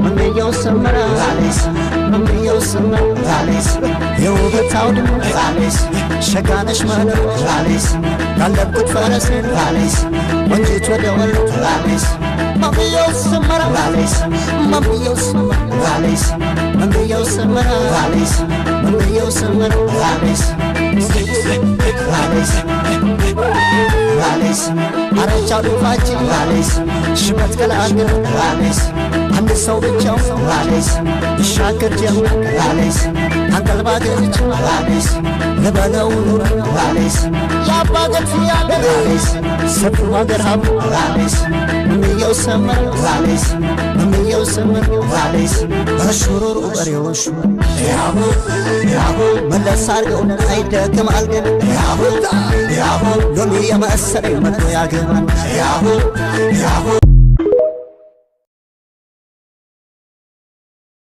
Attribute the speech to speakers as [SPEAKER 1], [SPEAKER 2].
[SPEAKER 1] መንገየው ሰመራ መንገየው ሰመራ የውበት አውድም ሸጋነሽ ማለት ጋለብኩት ፈረስ ወንጂት ወደ ወሎ መንገየው ሰመራ መንገየው ሰመራ መንገየው ሰመራ መንገየው ሰመራ አረቻው ልፋች ሽበት ከላንገር አንድ ሰው ብቻው ይሻገር ጀምር አንቀልባ ገዝች ልበለው ኑር ያባገት ያገር ሰፊው አገር ሀብ ምንየው ሰመር ምንየው ሰመር በሽሩሩ በሬዎሹ መለስ አርገው አይደክም አልገን ሎሚ የመሰለ መቶ ያገባል